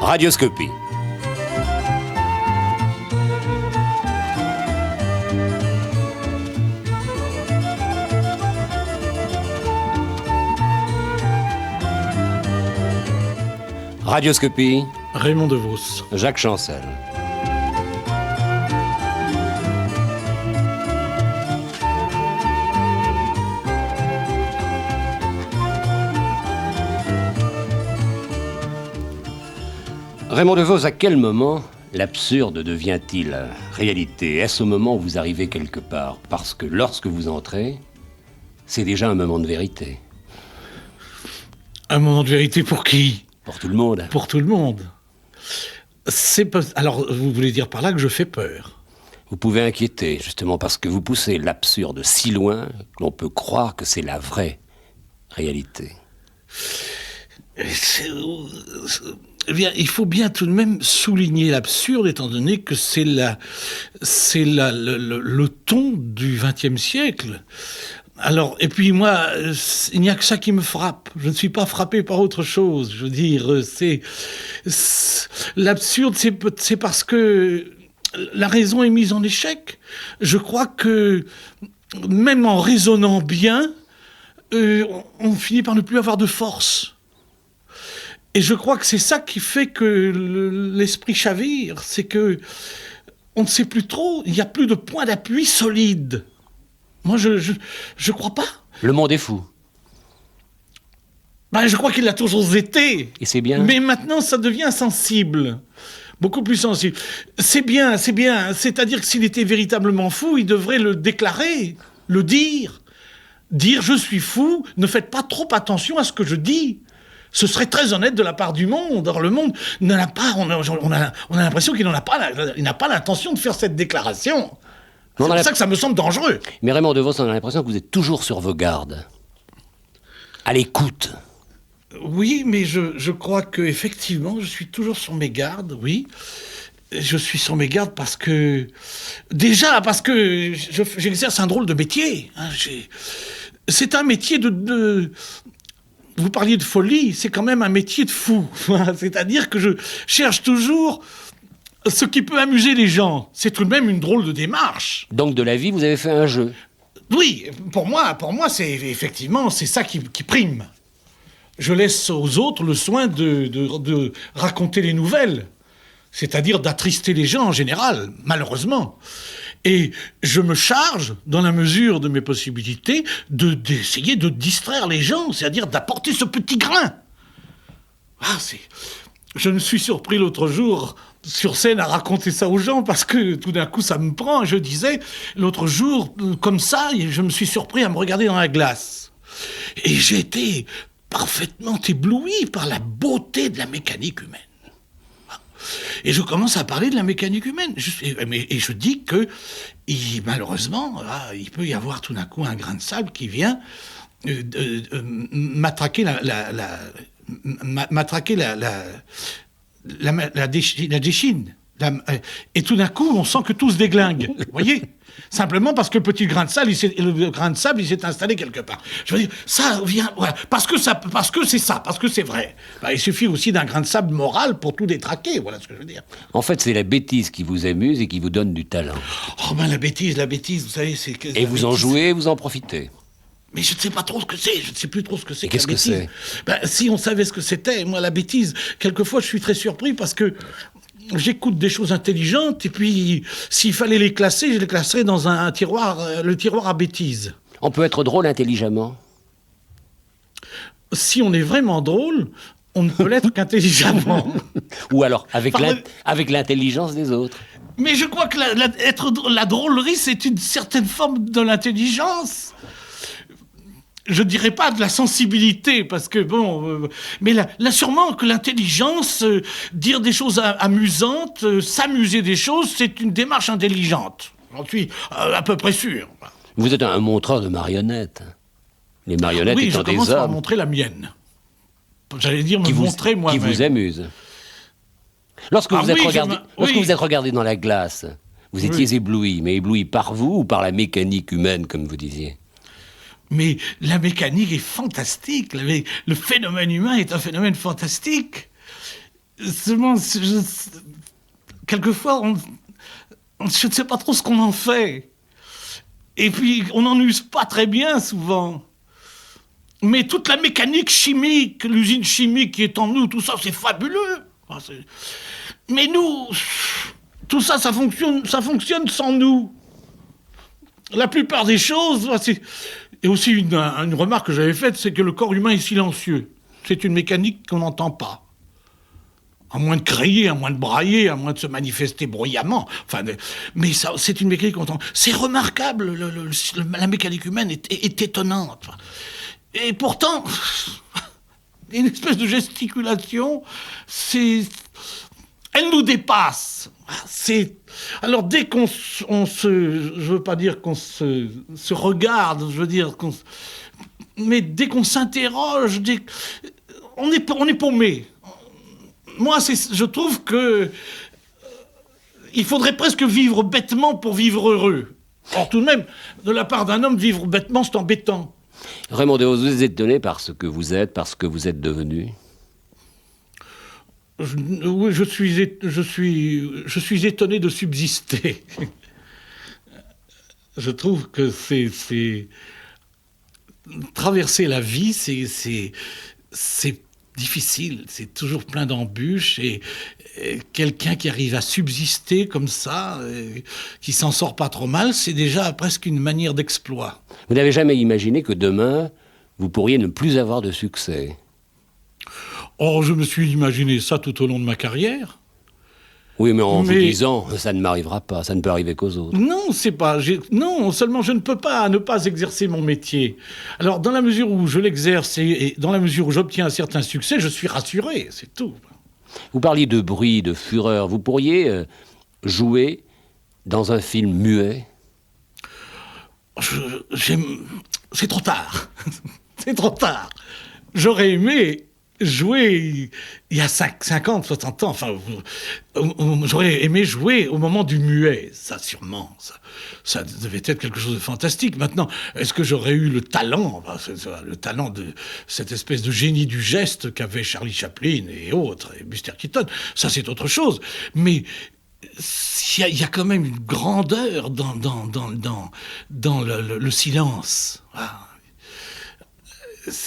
Radioscopie. Radioscopie. Raymond DeVos. Jacques Chancel. Raymond DeVos, à quel moment l'absurde devient-il réalité? Est-ce au moment où vous arrivez quelque part? Parce que lorsque vous entrez, c'est déjà un moment de vérité. Un moment de vérité pour qui? Pour tout le monde. Pour tout le monde. Alors, vous voulez dire par là que je fais peur? Vous pouvez inquiéter, justement, parce que vous poussez l'absurde si loin que l'on peut croire que c'est la vraie réalité. Eh bien, il faut bien tout de même souligner l'absurde, étant donné que c'est le ton du XXe siècle. Alors, et puis moi, il n'y a que ça qui me frappe. Je ne suis pas frappé par autre chose. Je veux dire, l'absurde, c'est parce que la raison est mise en échec. Je crois que, même en raisonnant bien, on finit par ne plus avoir de force. Et je crois que c'est ça qui fait que l'esprit chavire, c'est que on ne sait plus trop, il n'y a plus de point d'appui solide. Moi, je crois pas. Le monde est fou. Je crois qu'il l'a toujours été. Et c'est bien. Mais maintenant, ça devient sensible. Beaucoup plus sensible. C'est bien. C'est-à-dire que s'il était véritablement fou, il devrait le déclarer, le dire. Dire « je suis fou », ne faites pas trop attention à ce que je dis. Ce serait très honnête de la part du monde. Or, le monde n'en a pas. On a l'impression qu'il n'a pas l'intention de faire cette déclaration. C'est pour ça que ça me semble dangereux. Mais Raymond DeVos, on a l'impression que vous êtes toujours sur vos gardes. À l'écoute. Oui, mais je crois qu'effectivement, je suis toujours sur mes gardes, oui. Je suis sur mes gardes parce que j'exerce un drôle de métier. C'est un métier de... Vous parliez de folie, c'est quand même un métier de fou. C'est-à-dire que je cherche toujours ce qui peut amuser les gens. C'est tout de même une drôle de démarche. Donc de la vie, vous avez fait un jeu. Oui, pour moi, c'est effectivement, c'est ça qui prime. Je laisse aux autres le soin de raconter les nouvelles. C'est-à-dire d'attrister les gens en général, malheureusement. Et je me charge, dans la mesure de mes possibilités, d'essayer de distraire les gens, c'est-à-dire d'apporter ce petit grain. Je me suis surpris l'autre jour, sur scène, à raconter ça aux gens, parce que tout d'un coup, ça me prend. Je disais, l'autre jour, comme ça, je me suis surpris à me regarder dans la glace. Et j'ai été parfaitement ébloui par la beauté de la mécanique humaine. Et je commence à parler de la mécanique humaine. Et je dis que, malheureusement, il peut y avoir tout d'un coup un grain de sable qui vient matraquer la déchine. Et tout d'un coup, on sent que tout se déglingue. Vous voyez ? Simplement parce que le petit grain de sable, il s'est installé quelque part. Je veux dire, ça vient, voilà, parce que c'est ça, parce que c'est vrai. Il suffit aussi d'un grain de sable moral pour tout détraquer, voilà ce que je veux dire. En fait, c'est la bêtise qui vous amuse et qui vous donne du talent. La bêtise, vous savez, c'est que... Et vous en jouez, vous en profitez. Mais je ne sais pas trop ce que c'est, je ne sais plus trop ce que c'est. Et qu'est-ce que c'est ? Si on savait ce que c'était, moi, la bêtise, quelquefois, je suis très surpris parce que j'écoute des choses intelligentes et puis, s'il fallait les classer, je les classerais dans un tiroir, le tiroir à bêtises. On peut être drôle intelligemment. Si on est vraiment drôle, on ne peut l'être qu'intelligemment. Ou alors, avec l'intelligence des autres. Mais je crois que la drôlerie, c'est une certaine forme de l'intelligence. Je dirais pas de la sensibilité, parce que mais là sûrement que l'intelligence, dire des choses amusantes, s'amuser des choses, c'est une démarche intelligente. J'en suis à peu près sûr. Vous êtes un montreur de marionnettes. Les marionnettes étant des hommes. Oui, je commence par montrer la mienne. J'allais dire montrer moi-même. Qui vous amuse. Lorsque vous êtes regardé dans la glace, vous étiez ébloui, mais ébloui par vous ou par la mécanique humaine, comme vous disiez ? Mais la mécanique est fantastique. Le phénomène humain est un phénomène fantastique. Seulement, quelquefois, je ne sais pas trop ce qu'on en fait. Et puis, on n'en use pas très bien, souvent. Mais toute la mécanique chimique, l'usine chimique qui est en nous, tout ça, c'est fabuleux. Mais nous, tout ça, ça fonctionne sans nous. La plupart des choses, et aussi une remarque que j'avais faite, c'est que le corps humain est silencieux. C'est une mécanique qu'on n'entend pas. À moins de crier, à moins de brailler, à moins de se manifester bruyamment. Mais ça, c'est une mécanique qu'on entend. C'est remarquable, la mécanique humaine est étonnante. Et pourtant, une espèce de gesticulation, elle nous dépasse. Alors dès je veux pas dire qu'on se regarde, je veux dire mais dès qu'on s'interroge, on est paumé. Moi, je trouve que il faudrait presque vivre bêtement pour vivre heureux. Or, tout de même, de la part d'un homme, vivre bêtement, c'est embêtant. Raymond Devos, vous êtes étonné par ce que vous êtes, par ce que vous êtes devenu? Oui, je suis étonné de subsister. Je trouve que c'est traverser la vie, c'est difficile, c'est toujours plein d'embûches et quelqu'un qui arrive à subsister comme ça, qui s'en sort pas trop mal, c'est déjà presque une manière d'exploit. Vous n'avez jamais imaginé que demain, vous pourriez ne plus avoir de succès? Oh, je me suis imaginé ça tout au long de ma carrière. Oui, mais en vous disant, ça ne m'arrivera pas, ça ne peut arriver qu'aux autres. Non, non, seulement je ne peux pas ne pas exercer mon métier. Alors, dans la mesure où je l'exerce et dans la mesure où j'obtiens un certain succès, je suis rassuré, c'est tout. Vous parliez de bruit, de fureur. Vous pourriez jouer dans un film muet? C'est trop tard. C'est trop tard. J'aurais aimé jouer il y a 50, 60 ans. Enfin, j'aurais aimé jouer au moment du muet. Ça, sûrement. Ça devait être quelque chose de fantastique. Maintenant, est-ce que j'aurais eu le talent de cette espèce de génie du geste qu'avaient Charlie Chaplin et autres, et Buster Keaton? Ça, c'est autre chose. Mais il y a quand même une grandeur dans le silence. Ah.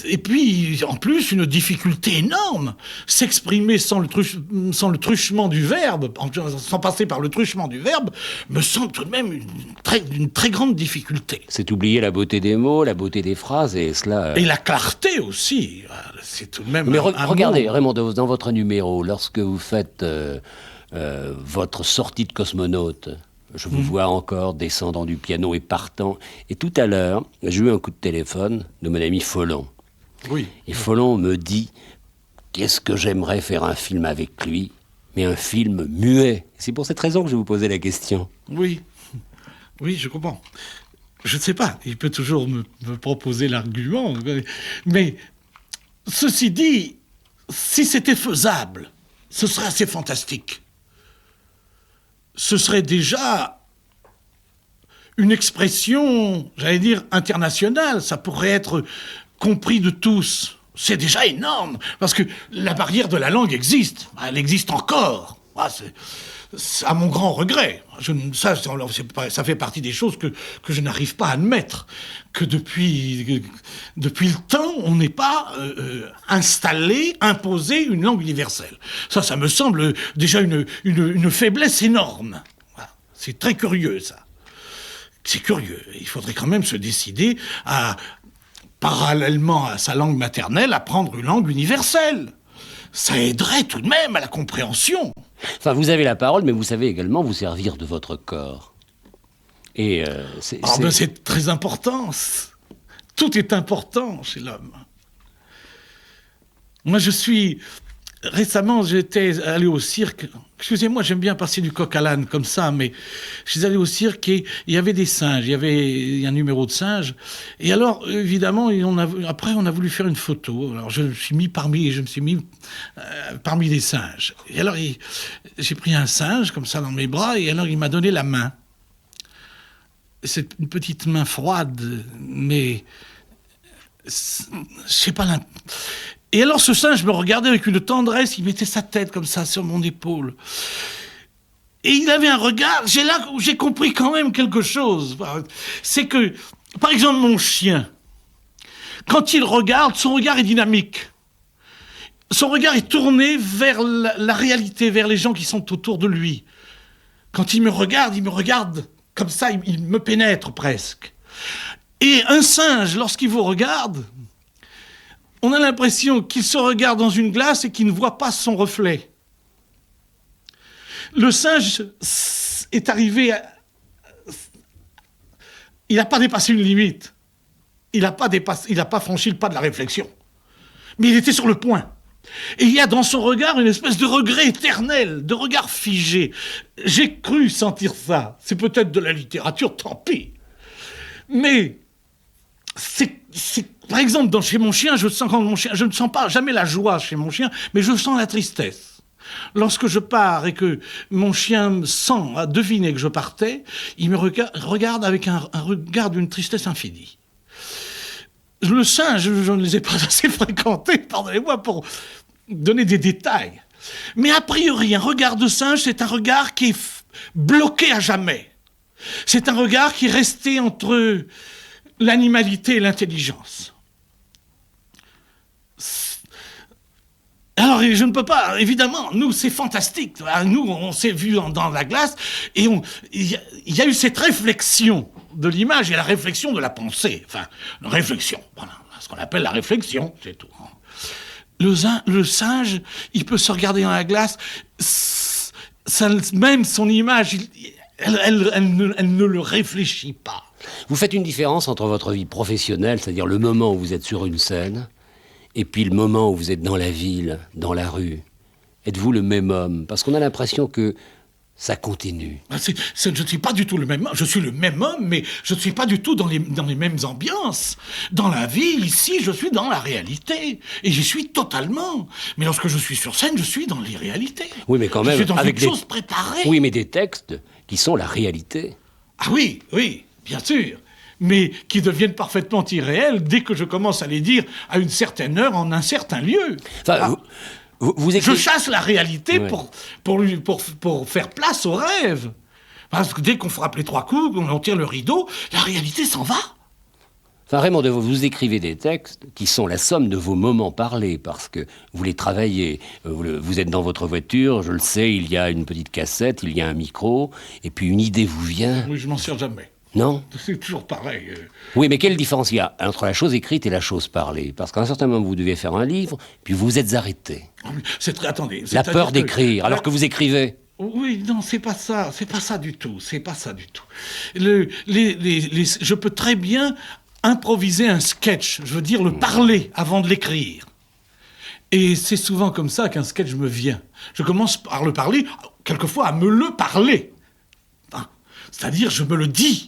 Et puis, en plus, une difficulté énorme. S'exprimer sans le truchement du verbe, sans passer par le truchement du verbe, me semble tout de même une très grande difficulté. C'est oublier la beauté des mots, la beauté des phrases, et cela... Et la clarté aussi. C'est tout de même... Mais regardez, Raymond Devos, dans votre numéro, lorsque vous faites votre sortie de cosmonaute, je vous vois encore descendant du piano et partant. Et tout à l'heure, j'ai eu un coup de téléphone de mon ami Folon. Oui. Et Folon me dit, qu'est-ce que j'aimerais faire un film avec lui, mais un film muet. C'est pour cette raison que je vous posais la question. Oui, je comprends. Je ne sais pas, il peut toujours me proposer l'argument. Mais ceci dit, si c'était faisable, ce serait assez fantastique. Ce serait déjà une expression, j'allais dire, internationale. Ça pourrait être compris de tous. C'est déjà énorme, parce que la barrière de la langue existe. Elle existe encore. C'est à mon grand regret. Ça fait partie des choses que je n'arrive pas à admettre. Que depuis le temps, on n'est pas installé, imposé une langue universelle. Ça me semble déjà une faiblesse énorme. C'est très curieux, ça. C'est curieux. Il faudrait quand même se décider à, parallèlement à sa langue maternelle, apprendre une langue universelle. Ça aiderait tout de même à la compréhension. Enfin, vous avez la parole, mais vous savez également vous servir de votre corps. Et c'est très important. Tout est important chez l'homme. Moi, récemment, j'étais allé au cirque. Excusez-moi, j'aime bien passer du coq à l'âne comme ça, mais je suis allé au cirque et il y avait des singes. Il y avait un numéro de singes. Et alors, évidemment, après, on a voulu faire une photo. Alors, je me suis mis parmi les singes. Et alors, j'ai pris un singe comme ça dans mes bras et alors il m'a donné la main. C'est une petite main froide, mais je sais pas. Et alors ce singe me regardait avec une tendresse, il mettait sa tête comme ça sur mon épaule. Et il avait un regard, là où j'ai compris quand même quelque chose. C'est que, par exemple, mon chien, quand il regarde, son regard est dynamique. Son regard est tourné vers la réalité, vers les gens qui sont autour de lui. Quand il me regarde comme ça, il me pénètre presque. Et un singe, lorsqu'il vous regarde, on a l'impression qu'il se regarde dans une glace et qu'il ne voit pas son reflet. Le singe est arrivé il n'a pas dépassé une limite. Il n'a pas franchi le pas de la réflexion. Mais il était sur le point. Et il y a dans son regard une espèce de regret éternel, de regard figé. J'ai cru sentir ça. C'est peut-être de la littérature, tant pis. Mais par exemple, chez mon chien, je ne sens pas jamais la joie chez mon chien, mais je sens la tristesse. Lorsque je pars et que mon chien a deviné que je partais, il me regarde avec un regard d'une tristesse infinie. Le singe, je ne les ai pas assez fréquentés, pardonnez-moi pour donner des détails. Mais a priori, un regard de singe, c'est un regard qui est bloqué à jamais. C'est un regard qui est resté entre l'animalité et l'intelligence. Alors, je ne peux pas, évidemment, nous, c'est fantastique. Nous, on s'est vus dans la glace et il y a eu cette réflexion de l'image et la réflexion de la pensée. Enfin, une réflexion, voilà, ce qu'on appelle la réflexion, c'est tout. Le singe, il peut se regarder dans la glace, même son image, elle ne le réfléchit pas. Vous faites une différence entre votre vie professionnelle, c'est-à-dire le moment où vous êtes sur une scène, et puis le moment où vous êtes dans la ville, dans la rue. Êtes-vous le même homme? Parce qu'on a l'impression que ça continue. Je ne suis pas du tout le même homme. Je suis le même homme, mais je ne suis pas du tout dans les mêmes ambiances. Dans la vie, ici, je suis dans la réalité. Et j'y suis totalement. Mais lorsque je suis sur scène, je suis dans les réalités. Oui, mais quand même, je suis dans avec une chose préparée. Oui, mais des textes qui sont la réalité. Ah oui, bien sûr. Mais qui deviennent parfaitement irréels dès que je commence à les dire à une certaine heure, en un certain lieu. Enfin, vous Je chasse la réalité pour faire place au rêve. Parce que dès qu'on frappe les 3 coups, qu'on tire le rideau, la réalité s'en va. Enfin, Raymond Devos, vous écrivez des textes qui sont la somme de vos moments parlés, parce que vous les travaillez. Vous êtes dans votre voiture, je le sais, il y a une petite cassette, il y a un micro, et puis une idée vous vient. Oui, je m'en sers jamais. Non? C'est toujours pareil. Oui, mais quelle différence il y a entre la chose écrite et la chose parlée? Parce qu'à un certain moment, vous devez faire un livre, puis vous vous êtes arrêté. Attendez. La peur d'écrire, alors que vous écrivez. Oui, non, c'est pas ça du tout. Je peux très bien improviser un sketch, je veux dire le parler avant de l'écrire. Et c'est souvent comme ça qu'un sketch me vient. Je commence par le parler, quelquefois à me le parler. C'est-à-dire, je me le dis.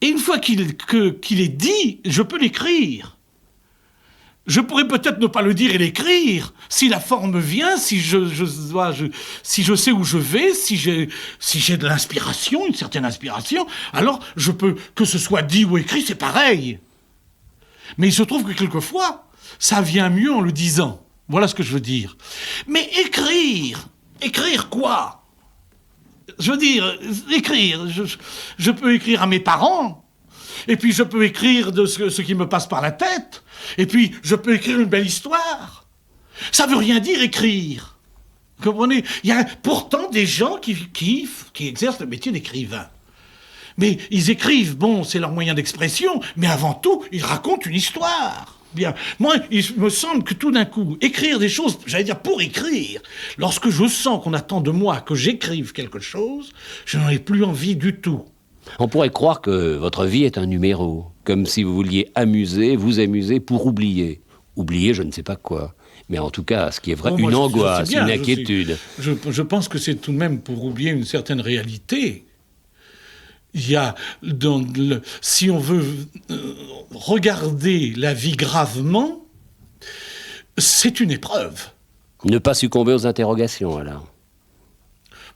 Et une fois qu'il est dit, je peux l'écrire. Je pourrais peut-être ne pas le dire et l'écrire, si la forme vient, si je sais où je vais, si j'ai de l'inspiration, une certaine inspiration, alors je peux, que ce soit dit ou écrit, c'est pareil. Mais il se trouve que quelquefois, ça vient mieux en le disant. Voilà ce que je veux dire. Mais écrire quoi ? Je veux dire, écrire, je peux écrire à mes parents, et puis je peux écrire de ce qui me passe par la tête, et puis je peux écrire une belle histoire. Ça veut rien dire écrire. Vous comprenez ? Il y a pourtant des gens qui exercent le métier d'écrivain. Mais ils écrivent, bon, c'est leur moyen d'expression, mais avant tout, ils racontent une histoire. Bien. Moi, il me semble que tout d'un coup, écrire des choses, j'allais dire pour écrire, lorsque je sens qu'on attend de moi que j'écrive quelque chose, je n'en ai plus envie du tout. On pourrait croire que votre vie est un numéro, comme si vous vouliez vous amuser pour oublier. Oublier je ne sais pas quoi. Mais en tout cas, ce qui est vrai, une angoisse, une inquiétude. Je pense que c'est tout de même pour oublier une certaine réalité. Il y a, si on veut regarder la vie gravement, c'est une épreuve. Ne pas succomber aux interrogations, alors.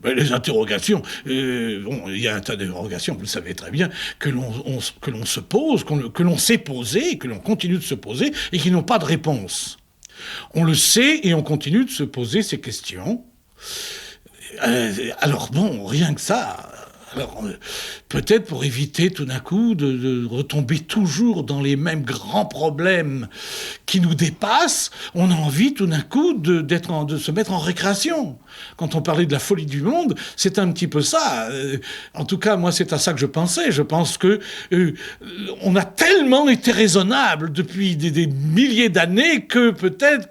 Ben, les interrogations, bon, il y a un tas d'interrogations, vous le savez très bien, que l'on se pose, que l'on s'est posé, que l'on continue de se poser, et qui n'ont pas de réponse. On le sait et on continue de se poser ces questions. Alors bon, rien que ça. Alors, peut-être pour éviter tout d'un coup de retomber toujours dans les mêmes grands problèmes qui nous dépassent, on a envie tout d'un coup de se mettre en récréation. Quand on parlait de la folie du monde, c'est un petit peu ça. En tout cas, moi, c'est à ça que je pensais. Je pense que on a tellement été raisonnable depuis des milliers d'années que peut-être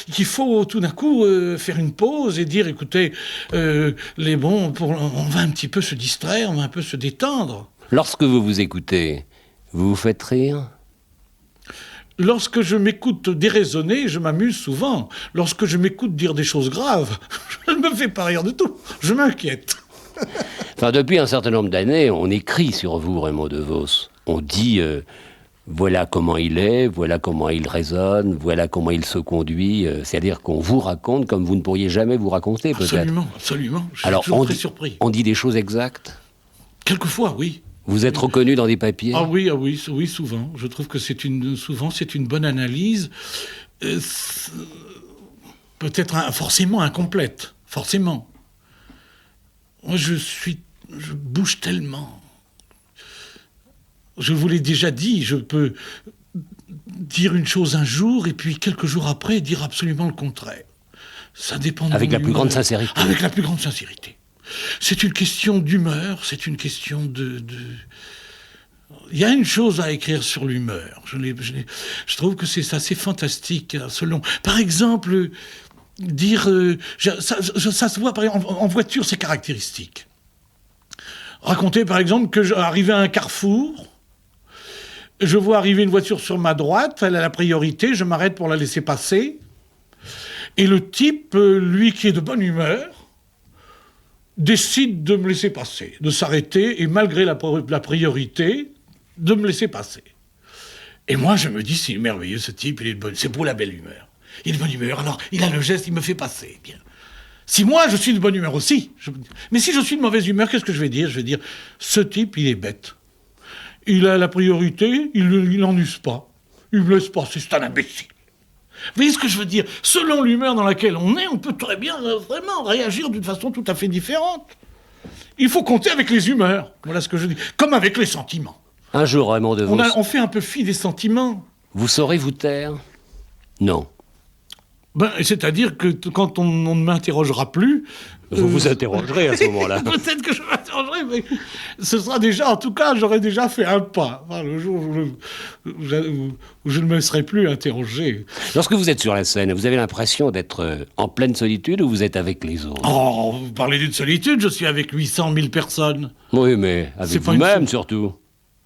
qu'il faut tout d'un coup faire une pause et dire, écoutez, on va un petit peu se distraire, on va un peu se détendre. Lorsque vous vous écoutez, vous vous faites rire ? Lorsque je m'écoute déraisonner, je m'amuse souvent. Lorsque je m'écoute dire des choses graves, je ne me fais pas rire du tout. Je m'inquiète. Enfin, depuis un certain nombre d'années, on écrit sur vous, Raymond DeVos. On dit voilà comment il est, voilà comment il raisonne, voilà comment il se conduit. C'est-à-dire qu'on vous raconte comme vous ne pourriez jamais vous raconter, peut-être. Absolument, absolument. Je suis Alors, toujours très surpris. On dit des choses exactes ? Quelquefois, oui. Vous êtes reconnu dans des papiers ? Ah oui, souvent. Je trouve que souvent c'est une bonne analyse. Peut-être forcément incomplète. Forcément. Moi, je bouge tellement. Je vous l'ai déjà dit, je peux dire une chose un jour et puis quelques jours après dire absolument le contraire. Ça dépend de Avec la plus grande sincérité. Avec la plus grande sincérité. C'est une question d'humeur, c'est une question Il y a une chose à écrire sur l'humeur. Je trouve que c'est assez fantastique, selon... Par exemple, dire... ça se voit, par exemple, en voiture, c'est caractéristique. Raconter, par exemple, que j'arrive à un carrefour, je vois arriver une voiture sur ma droite, elle a la priorité, je m'arrête pour la laisser passer, et le type, lui qui est de bonne humeur, décide de me laisser passer, de s'arrêter, et malgré la priorité, de me laisser passer. Et moi, je me dis, c'est merveilleux, ce type, c'est pour la belle humeur. Il est de bonne humeur, alors il a le geste, il me fait passer. Bien. Si moi, je suis de bonne humeur aussi, mais si je suis de mauvaise humeur, qu'est-ce que je vais dire ? Je vais dire, ce type, il est bête. Il a la priorité, il n'en use pas. Il me laisse passer, c'est un imbécile. Vous voyez ce que je veux dire ? Selon l'humeur dans laquelle on est, on peut très bien vraiment réagir d'une façon tout à fait différente. Il faut compter avec les humeurs. Voilà ce que je dis. Comme avec les sentiments. Un jour, Raymond DeVos... On fait un peu fi des sentiments. Vous saurez vous taire ? Non. C'est-à-dire que quand on ne m'interrogera plus... Vous vous interrogerez à ce moment-là. Peut-être que je m'interrogerai, mais ce sera déjà, en tout cas, j'aurai déjà fait un pas. Enfin, le jour où je ne me serai plus interrogé. Lorsque vous êtes sur la scène, vous avez l'impression d'être en pleine solitude ou vous êtes avec les autres ? Oh, vous parlez d'une solitude, je suis avec 800 000 personnes. Oui, mais avec vous-même surtout.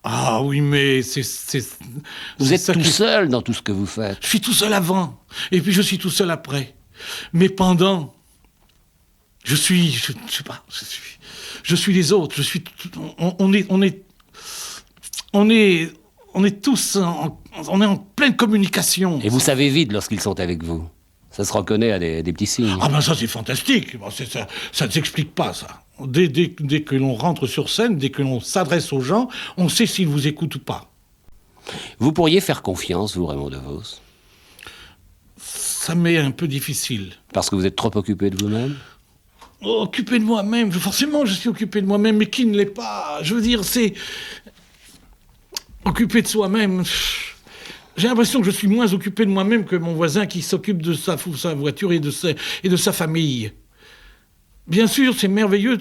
Ah oui, mais Vous êtes tout seul dans tout ce que vous faites. Je suis tout seul avant, et puis je suis tout seul après. Mais pendant, je sais pas, je suis les autres. On est tous, on est en pleine communication. Et vous savez vite lorsqu'ils sont avec vous. Ça se reconnaît à des petits signes. Ah ben ça c'est fantastique. Ça ne s'explique pas ça. Dès que l'on rentre sur scène, dès que l'on s'adresse aux gens, on sait s'ils vous écoutent ou pas. Vous pourriez faire confiance, vous, Raymond DeVos ? Ça m'est un peu difficile. Parce que vous êtes trop occupé de vous-même ? Occupé de moi-même, forcément je suis occupé de moi-même, mais qui ne l'est pas ? Je veux dire, c'est... Occupé de soi-même... J'ai l'impression que je suis moins occupé de moi-même que mon voisin qui s'occupe de sa voiture et de sa famille. Bien sûr, c'est merveilleux.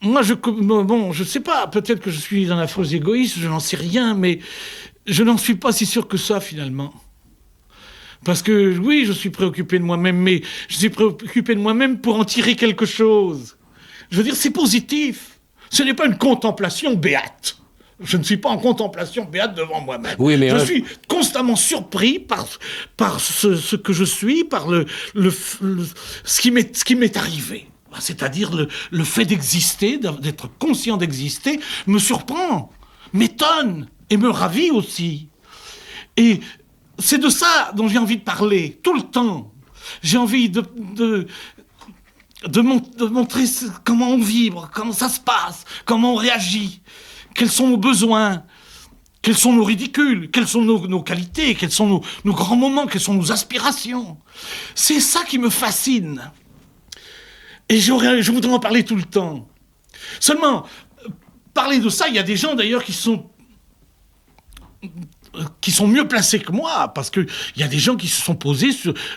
Moi, je sais pas, peut-être que je suis un affreux égoïste, je n'en sais rien, mais je n'en suis pas si sûr que ça, finalement. Parce que, oui, je suis préoccupé de moi-même, mais je suis préoccupé de moi-même pour en tirer quelque chose. Je veux dire, c'est positif. Ce n'est pas une contemplation béate. Je ne suis pas en contemplation béate devant moi-même. Oui, mais je suis constamment surpris par ce que je suis, par ce qui m'est arrivé. C'est-à-dire le fait d'exister, d'être conscient d'exister, me surprend, m'étonne et me ravit aussi. Et c'est de ça dont j'ai envie de parler, tout le temps. J'ai envie de montrer comment on vibre, comment ça se passe, comment on réagit, quels sont nos besoins, quels sont nos ridicules, quelles sont nos qualités, quels sont nos grands moments, quelles sont nos aspirations. C'est ça qui me fascine. Et je voudrais en parler tout le temps. Seulement, parler de ça, il y a des gens d'ailleurs qui sont mieux placés que moi, parce qu'il y a des gens qui se sont posés,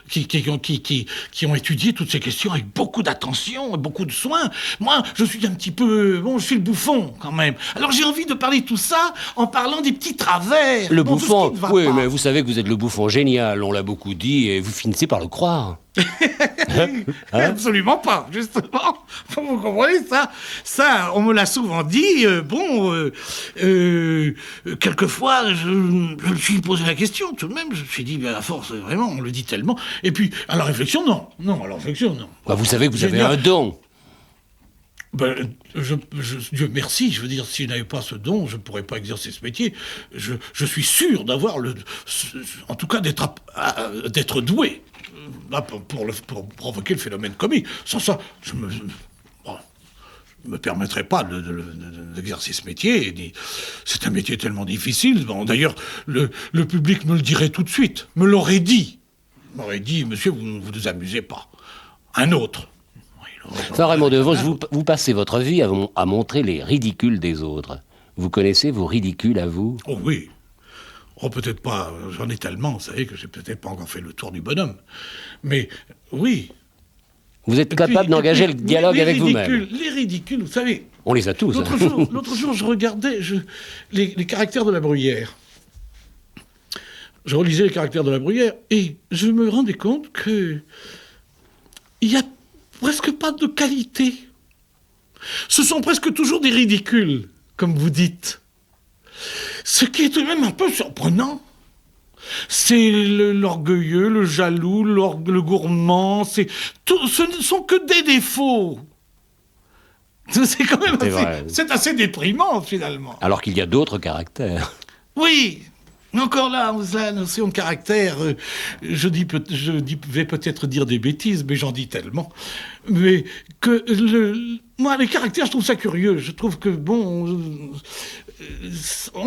qui ont étudié toutes ces questions avec beaucoup d'attention et beaucoup de soin. Moi, je suis un petit peu... Bon, je suis le bouffon, quand même. Alors j'ai envie de parler de tout ça en parlant des petits travers. Le bouffon, oui, pas. mais vous savez que vous êtes le bouffon génial, on l'a beaucoup dit, et vous finissez par le croire. Absolument pas, justement. Vous comprenez ça? Ça, on me l'a souvent dit. Quelquefois, je me suis posé la question, tout de même. Je me suis dit, à force, vraiment, on le dit tellement. Et puis, à la réflexion, non. Non, à la réflexion, non. Bah, vous savez que vous avez un don. Dieu merci, je veux dire, si je n'avais pas ce don, je ne pourrais pas exercer ce métier. Je suis sûr d'avoir en tout cas, d'être doué. Pour provoquer le phénomène comique. Sans ça, je me permettrais pas d'exercer ce métier. C'est un métier tellement difficile. Bon, d'ailleurs, le public me le dirait tout de suite. Me l'aurait dit. M'aurait dit, monsieur, vous ne vous amusez pas. Un autre. Enfin, Raymond Devos, vous passez votre vie à montrer les ridicules des autres. Vous connaissez vos ridicules à vous? Oh oui. Oh, peut-être pas, j'en ai tellement, vous savez, que j'ai peut-être pas encore fait le tour du bonhomme. Mais oui. Vous êtes capable d'engager le dialogue avec vous-même. Les ridicules, vous savez. On les a tous. L'autre jour, je regardais les caractères de la Bruyère. Je relisais les caractères de la Bruyère et je me rendais compte que il y a presque pas de qualité. Ce sont presque toujours des ridicules, comme vous dites. Ce qui est tout de même un peu surprenant. C'est l'orgueilleux, le jaloux, le gourmand. Ce ne sont que des défauts. C'est quand même assez déprimant, finalement. Alors qu'il y a d'autres caractères. Oui, mais encore là, la notion de caractère, je vais peut-être dire des bêtises, mais j'en dis tellement. Mais que moi, les caractères, je trouve ça curieux. Je trouve que,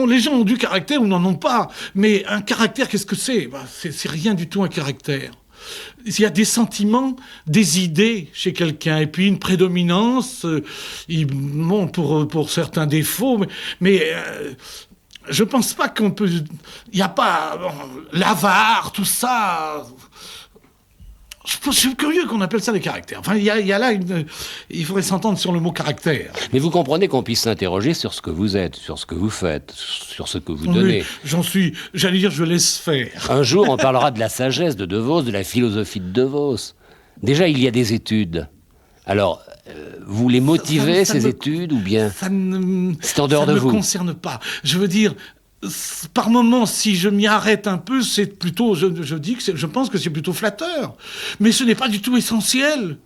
les gens ont du caractère ou n'en ont pas. Mais un caractère, qu'est-ce que c'est? C'est rien du tout un caractère. Il y a des sentiments, des idées chez quelqu'un, et puis une prédominance, pour certains défauts, mais je pense pas qu'on peut... Il n'y a pas l'avare, tout ça... Je suis curieux qu'on appelle ça des caractères. Enfin, il y a là il faudrait s'entendre sur le mot caractère. Mais vous comprenez qu'on puisse s'interroger sur ce que vous êtes, sur ce que vous faites, sur ce que vous donnez. J'allais dire, je laisse faire. Un jour, on parlera de la sagesse de Devos, de la philosophie de Devos. Déjà, il y a des études. Alors, vous les motivez, ces études, ou bien c'est en dehors de vous? Ça ne me concerne pas. Je veux dire... Par moments, si je m'y arrête un peu, c'est plutôt, je pense que c'est plutôt flatteur. Mais ce n'est pas du tout essentiel.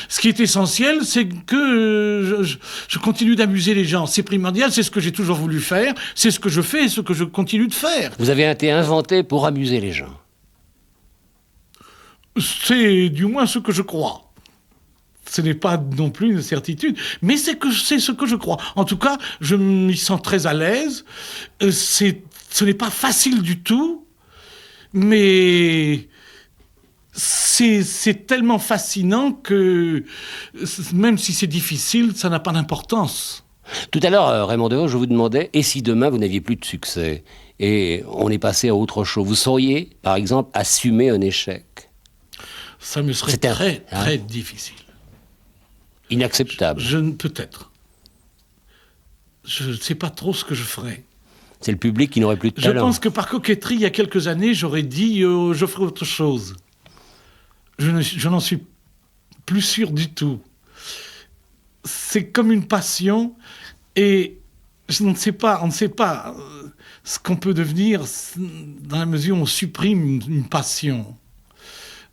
Ce qui est essentiel, c'est que je continue d'amuser les gens. C'est primordial, c'est ce que j'ai toujours voulu faire, c'est ce que je fais et ce que je continue de faire. Vous avez été inventé pour amuser les gens. C'est du moins ce que je crois. Ce n'est pas non plus une certitude, mais c'est ce que je crois. En tout cas, je m'y sens très à l'aise. Ce n'est pas facile du tout, mais c'est tellement fascinant que même si c'est difficile, ça n'a pas d'importance. Tout à l'heure, Raymond Devos, je vous demandais, et si demain vous n'aviez plus de succès et on est passé à autre chose, vous sauriez, par exemple, assumer un échec? Ça me serait très difficile. Inacceptable. Peut-être. Je ne sais pas trop ce que je ferais. C'est le public qui n'aurait plus de talent. Je pense que par coquetterie, il y a quelques années, j'aurais dit je ferai autre chose. Je n'en suis plus sûr du tout. C'est comme une passion et on ne sait pas ce qu'on peut devenir dans la mesure où on supprime une passion.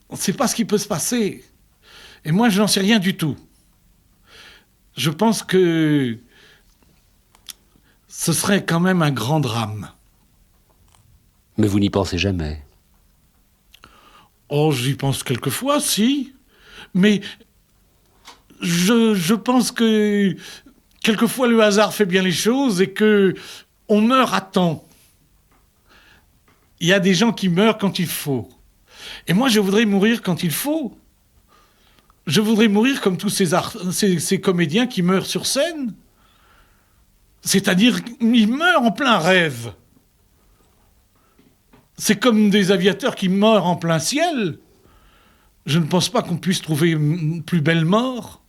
On ne sait pas ce qui peut se passer. Et moi, je n'en sais rien du tout. Je pense que ce serait quand même un grand drame. Mais vous n'y pensez jamais. Oh, j'y pense quelquefois, si. Mais je pense que quelquefois le hasard fait bien les choses et que on meurt à temps. Il y a des gens qui meurent quand il faut. Et moi, je voudrais mourir quand il faut. Je voudrais mourir comme tous ces comédiens qui meurent sur scène. C'est-à-dire qu'ils meurent en plein rêve. C'est comme des aviateurs qui meurent en plein ciel. Je ne pense pas qu'on puisse trouver une plus belle mort.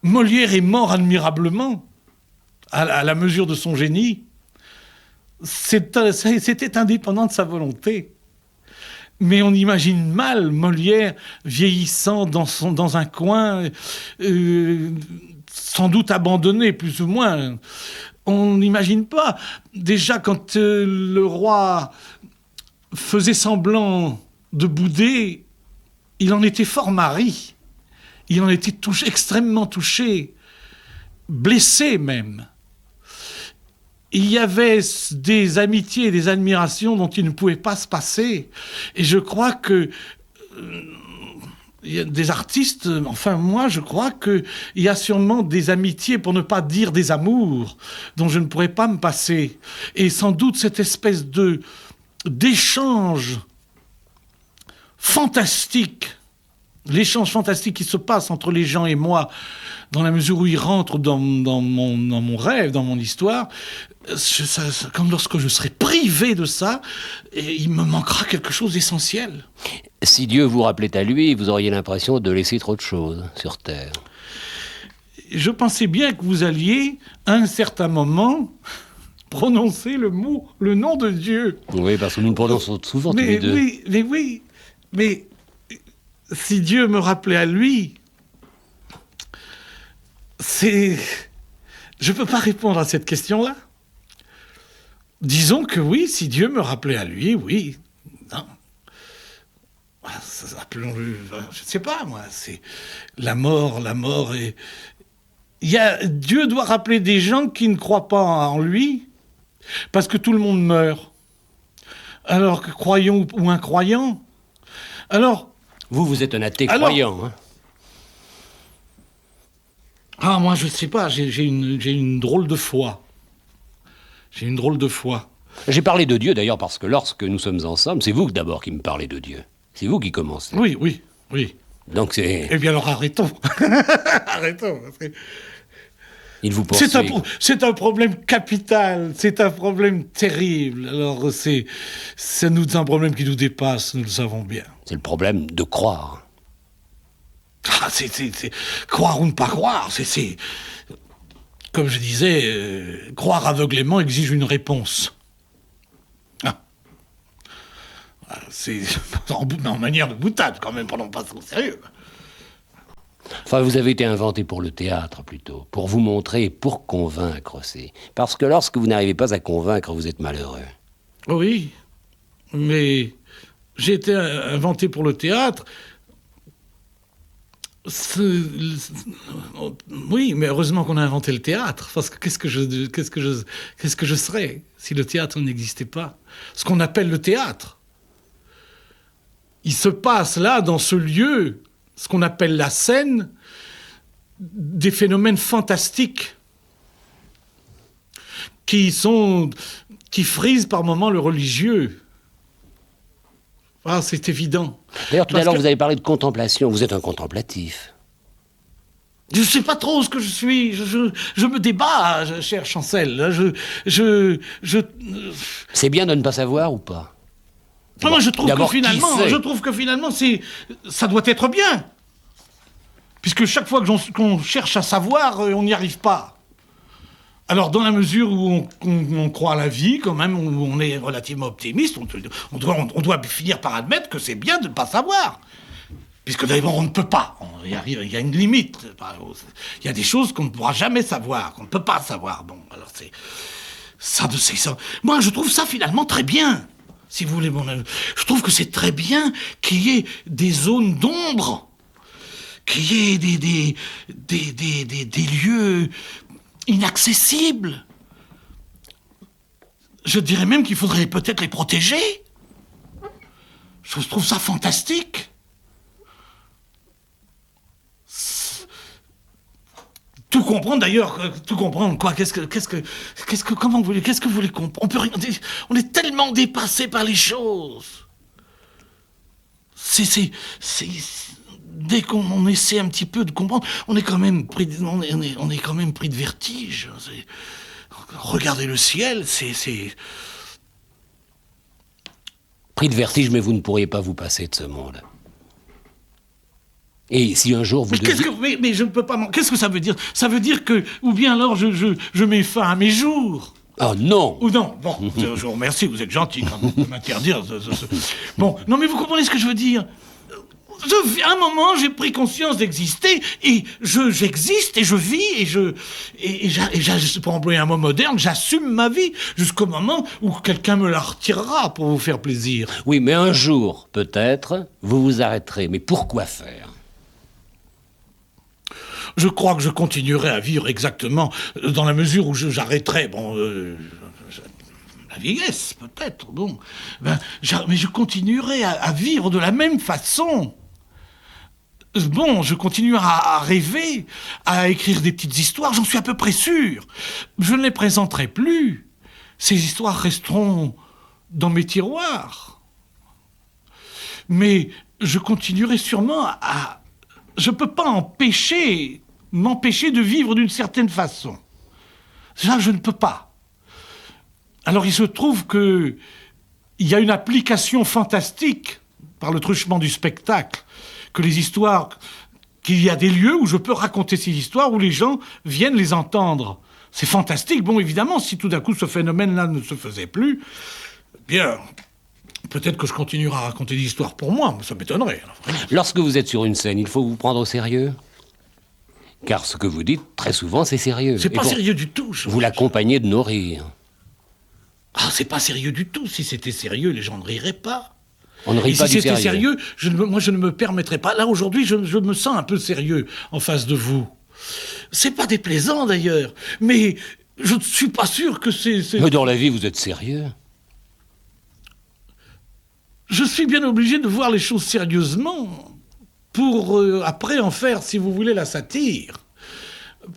Molière est mort admirablement, à la mesure de son génie. C'était indépendant de sa volonté. Mais on imagine mal Molière vieillissant dans un coin, sans doute abandonné, plus ou moins. On n'imagine pas. Déjà, quand le roi faisait semblant de bouder, il en était fort marri. Il en était extrêmement touché, blessé même. Il y avait des amitiés et des admirations dont il ne pouvait pas se passer. Et je crois que il y a des artistes, enfin moi je crois qu'il y a sûrement des amitiés, pour ne pas dire des amours, dont je ne pourrais pas me passer. Et sans doute cette espèce d'échange fantastique, l'échange fantastique qui se passe entre les gens et moi, dans la mesure où ils rentrent dans mon rêve, dans mon histoire, comme lorsque je serai privé de ça, il me manquera quelque chose d'essentiel. Si Dieu vous rappelait à lui, vous auriez l'impression de laisser trop de choses sur Terre. Je pensais bien que vous alliez, à un certain moment, prononcer le nom de Dieu. Oui, parce que nous le prononçons souvent tous les deux. Mais si Dieu me rappelait à lui, je ne peux pas répondre à cette question-là. Disons que oui, si Dieu me rappelait à lui, oui. Non. Appelons-le, je ne sais pas, moi. C'est la mort est... Dieu doit rappeler des gens qui ne croient pas en lui, parce que tout le monde meurt. Alors que croyant ou incroyant. Alors... Vous êtes un athée croyant, hein? Ah, moi, je ne sais pas, j'ai une drôle de foi. J'ai une drôle de foi. J'ai parlé de Dieu, d'ailleurs, parce que lorsque nous sommes ensemble, c'est vous d'abord qui me parlez de Dieu. C'est vous qui commencez. Oui. Donc c'est... Eh bien, alors arrêtons. Arrêtons. Il vous poursuit. C'est un problème capital, c'est un problème terrible. Alors, c'est un problème qui nous dépasse, nous le savons bien. C'est le problème de croire. Ah, c'est croire ou ne pas croire, c'est comme je disais, croire aveuglément exige une réponse. Ah. C'est en manière de boutade, quand même, prenons pas ça au sérieux. Enfin, vous avez été inventé pour le théâtre, plutôt. Pour vous montrer et pour convaincre aussi. Parce que lorsque vous n'arrivez pas à convaincre, vous êtes malheureux. Oui, mais j'ai été inventé pour le théâtre. Oui, mais heureusement qu'on a inventé le théâtre, parce que qu'est-ce que je serais si le théâtre n'existait pas? Ce qu'on appelle le théâtre. Il se passe là, dans ce lieu, ce qu'on appelle la scène, des phénomènes fantastiques qui frisent par moments le religieux. Ah, c'est évident. D'ailleurs, tout à l'heure, vous avez parlé de contemplation. Vous êtes un contemplatif. Je ne sais pas trop ce que je suis. Je me débat, cher Chancel. C'est bien de ne pas savoir ou pas? Non, moi, je trouve que finalement, ça doit être bien. Puisque chaque fois qu'on cherche à savoir, on n'y arrive pas. Alors, dans la mesure où on croit à la vie, quand même, où on est relativement optimiste, on doit finir par admettre que c'est bien de ne pas savoir. Puisque d'abord, on ne peut pas. Il y a une limite. Il y a des choses qu'on ne pourra jamais savoir, qu'on ne peut pas savoir. Bon, alors c'est ça. Moi, je trouve ça finalement très bien. Si vous voulez mon avis. Je trouve que c'est très bien qu'il y ait des zones d'ombre, qu'il y ait des lieux inaccessibles. Je dirais même qu'il faudrait peut-être les protéger. Je trouve ça fantastique. tout comprendre d'ailleurs, tout comprendre quoi. Qu'est-ce que vous voulez comprendre? On peut rien, on est tellement dépassé par les choses. Dès qu'on essaie un petit peu de comprendre, on est quand même pris de vertige. Regardez le ciel, Pris de vertige, mais vous ne pourriez pas vous passer de ce monde. Et si un jour vous mais je ne peux pas... Qu'est-ce que ça veut dire? Ça veut dire que... Ou bien alors je mets fin à mes jours. Oh non! Ou non, bon, je vous remercie, vous êtes gentil quand même de m'interdire. Bon, non mais vous comprenez ce que je veux dire? À un moment, j'ai pris conscience d'exister, et j'existe, et je vis, pour employer un mot moderne, j'assume ma vie, jusqu'au moment où quelqu'un me la retirera pour vous faire plaisir. Oui, mais un jour, peut-être, vous vous arrêterez. Mais pourquoi faire? Je crois que je continuerai à vivre exactement dans la mesure où j'arrêterai, la vieillesse, peut-être, bon. Mais je continuerai à vivre de la même façon. Bon, je continue à rêver, à écrire des petites histoires, j'en suis à peu près sûr. Je ne les présenterai plus. Ces histoires resteront dans mes tiroirs. Mais je continuerai sûrement à... Je ne peux pas m'empêcher de vivre d'une certaine façon. Ça, je ne peux pas. Alors, il se trouve qu'il y a une application fantastique par le truchement du spectacle, qu'il y a des lieux où je peux raconter ces histoires, où les gens viennent les entendre. C'est fantastique. Bon, évidemment, si tout d'un coup ce phénomène-là ne se faisait plus, bien, peut-être que je continuerai à raconter des histoires pour moi, mais ça m'étonnerait. Lorsque vous êtes sur une scène, il faut vous prendre au sérieux? Car ce que vous dites, très souvent, c'est sérieux. C'est pas sérieux du tout. Vous l'accompagnez de nos rires. Ah, c'est pas sérieux du tout. Si c'était sérieux, les gens ne riraient pas. On ne rit pas du sérieux. Si c'était sérieux, moi je ne me permettrais pas. Là, aujourd'hui, je me sens un peu sérieux en face de vous. C'est pas déplaisant, d'ailleurs. Mais je ne suis pas sûr que c'est... Mais dans la vie, vous êtes sérieux. Je suis bien obligé de voir les choses sérieusement pour après en faire, si vous voulez, la satire.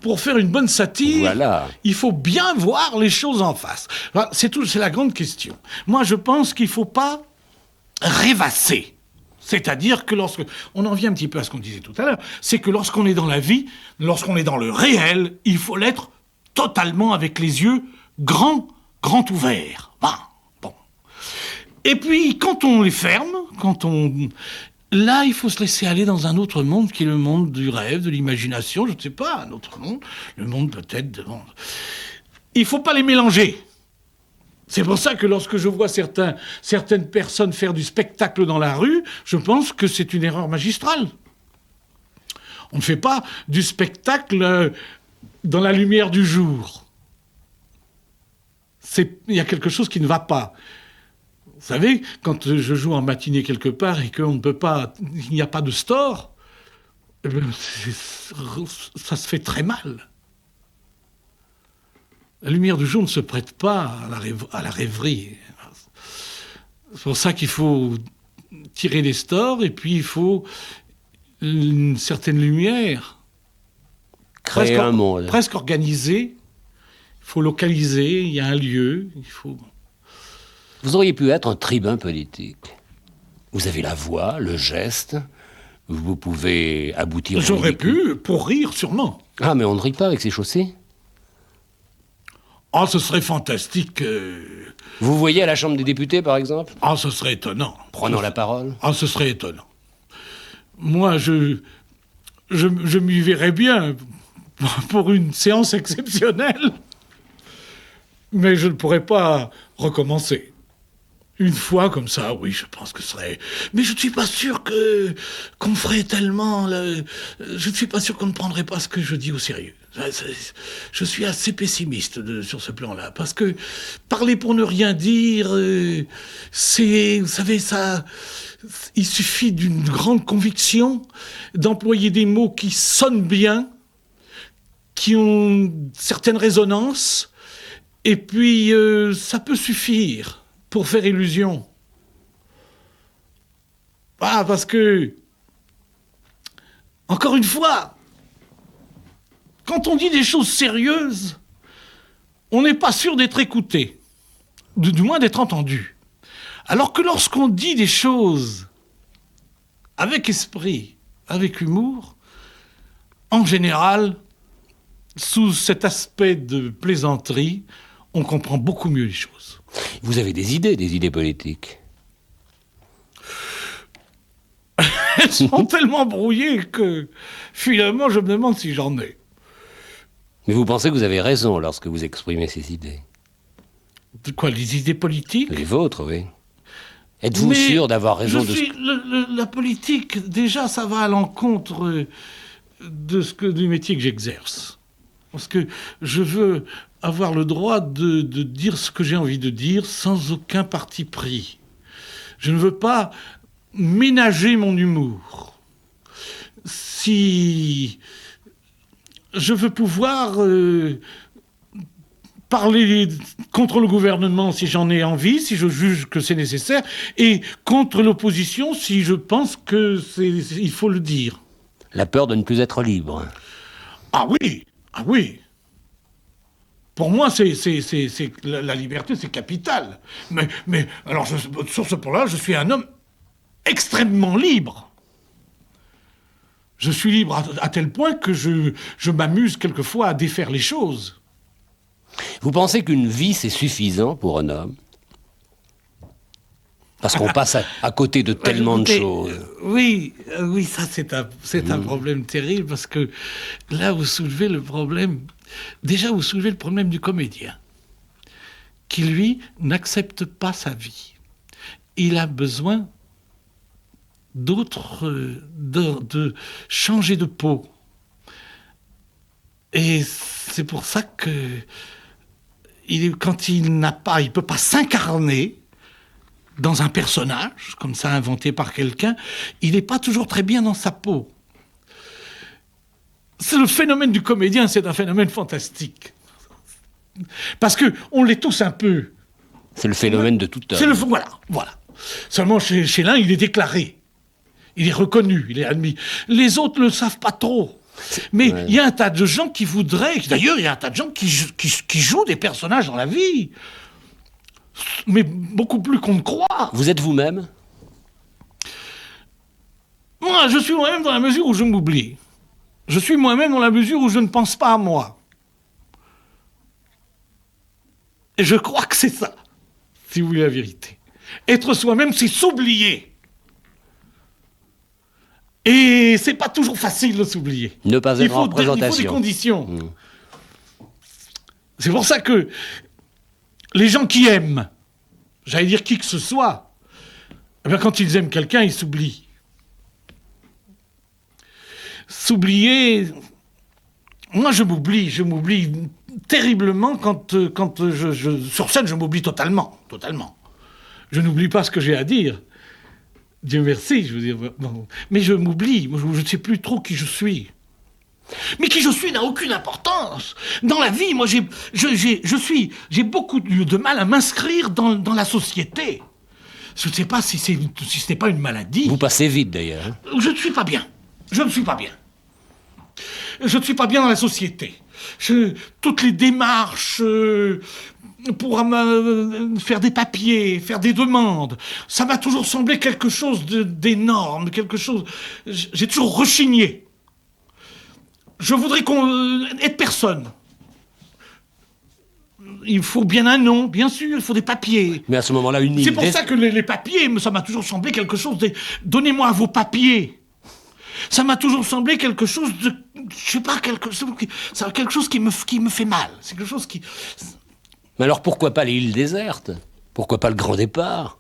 Pour faire une bonne satire, voilà. Il faut bien voir les choses en face. C'est la grande question. Moi, je pense qu'il ne faut pas rêvasser. C'est-à-dire que on en vient un petit peu à ce qu'on disait tout à l'heure, c'est que lorsqu'on est dans la vie, lorsqu'on est dans le réel, il faut l'être totalement avec les yeux grands ouverts. Bon. Et puis, quand on les ferme, là, il faut se laisser aller dans un autre monde qui est le monde du rêve, de l'imagination, je ne sais pas, un autre monde, le monde peut-être de... Il ne faut pas les mélanger. C'est pour ça que lorsque je vois certaines personnes faire du spectacle dans la rue, je pense que c'est une erreur magistrale. On ne fait pas du spectacle dans la lumière du jour. Il y a quelque chose qui ne va pas. Vous savez, quand je joue en matinée quelque part et qu'on ne peut pas, il n'y a pas de store, ça se fait très mal. La lumière du jour ne se prête pas à la rêverie. C'est pour ça qu'il faut tirer les stores et puis il faut une certaine lumière. Créer un monde. Presque organisée. Il faut localiser, il y a un lieu, il faut... Vous auriez pu être un tribun politique. Vous avez la voix, le geste, vous pouvez aboutir... J'aurais pu, pour rire, sûrement. Ah, mais on ne rit pas avec ses chaussées. Ah, ce serait fantastique. Vous voyez à la Chambre des députés, par exemple? Ah, ce serait étonnant. Prenant la parole? Ah, ce serait étonnant. Moi, je m'y verrais bien pour une séance exceptionnelle. Mais je ne pourrais pas recommencer. Une fois comme ça, oui, je pense que ce serait... Mais je ne suis pas sûr qu'on ferait tellement... Je ne suis pas sûr qu'on ne prendrait pas ce que je dis au sérieux. Je suis assez pessimiste sur ce plan-là. Parce que parler pour ne rien dire, c'est... Vous savez, ça... Il suffit d'une grande conviction, d'employer des mots qui sonnent bien, qui ont certaines résonances, et puis ça peut suffire pour faire illusion. Ah, parce que, encore une fois, quand on dit des choses sérieuses, on n'est pas sûr d'être écouté, du moins d'être entendu. Alors que lorsqu'on dit des choses avec esprit, avec humour, en général, sous cet aspect de plaisanterie, on comprend beaucoup mieux les choses. Vous avez des idées politiques. Elles sont tellement brouillées que finalement je me demande si j'en ai. Mais vous pensez que vous avez raison lorsque vous exprimez ces idées? De quoi, les idées politiques? Les vôtres, oui. Êtes-vous sûr d'avoir raison La politique, déjà, ça va à l'encontre du métier que j'exerce. Parce que je veux avoir le droit de dire ce que j'ai envie de dire sans aucun parti pris. Je ne veux pas ménager mon humour. Si je veux pouvoir parler contre le gouvernement si j'en ai envie, si je juge que c'est nécessaire, et contre l'opposition si je pense qu'il faut le dire. La peur de ne plus être libre. Ah oui, ah oui. Pour moi, la liberté, c'est capital. Mais alors, sur ce point-là, je suis un homme extrêmement libre. Je suis libre à tel point que je m'amuse quelquefois à défaire les choses. Vous pensez qu'une vie, c'est suffisant pour un homme? Parce qu'on passe à côté de tellement de choses. Oui, ça c'est un problème terrible, parce que là, vous soulevez le problème... Déjà, vous soulevez le problème du comédien, qui, lui, n'accepte pas sa vie. Il a besoin de changer de peau. Et c'est pour ça que quand il ne peut pas s'incarner dans un personnage, comme ça inventé par quelqu'un, il n'est pas toujours très bien dans sa peau. C'est le phénomène du comédien, c'est un phénomène fantastique. Parce qu'on l'est tous un peu. C'est le phénomène de tout homme. Voilà. Seulement, chez l'un, il est déclaré. Il est reconnu, il est admis. Les autres ne le savent pas trop. Mais il y a un tas de gens qui voudraient... D'ailleurs, il y a un tas de gens qui jouent des personnages dans la vie. Mais beaucoup plus qu'on ne croit. Vous êtes vous-même? Moi, je suis moi-même dans la mesure où je m'oublie. Je suis moi-même dans la mesure où je ne pense pas à moi. Et je crois que c'est ça, si vous voulez la vérité. Être soi-même, c'est s'oublier. Et c'est pas toujours facile de s'oublier. Ne pas être en représentation. Il faut des conditions. C'est pour ça que les gens qui aiment, j'allais dire qui que ce soit, eh bien quand ils aiment quelqu'un, ils s'oublient. S'oublier... Moi, je m'oublie terriblement quand sur scène, je m'oublie totalement. Je n'oublie pas ce que j'ai à dire. Dieu merci, je veux dire. Bon. Mais je m'oublie, je ne sais plus trop qui je suis. Mais qui je suis n'a aucune importance. Dans la vie, moi, j'ai beaucoup de mal à m'inscrire dans la société. Je ne sais pas si ce n'est pas une maladie. Vous passez vite, d'ailleurs. Je ne suis pas bien. Je ne suis pas bien dans la société. Toutes les démarches pour faire des papiers, faire des demandes, ça m'a toujours semblé quelque chose d'énorme, J'ai toujours rechigné. Je voudrais être personne. Il faut bien un nom, bien sûr, il faut des papiers. Mais à ce moment-là, une île... C'est pour ça que les papiers, ça m'a toujours semblé quelque chose de... Donnez-moi vos papiers. Ça m'a toujours semblé quelque chose de... Je sais pas, quelque chose qui me fait mal. C'est quelque chose qui... Mais alors pourquoi pas les îles désertes? Pourquoi pas le grand départ?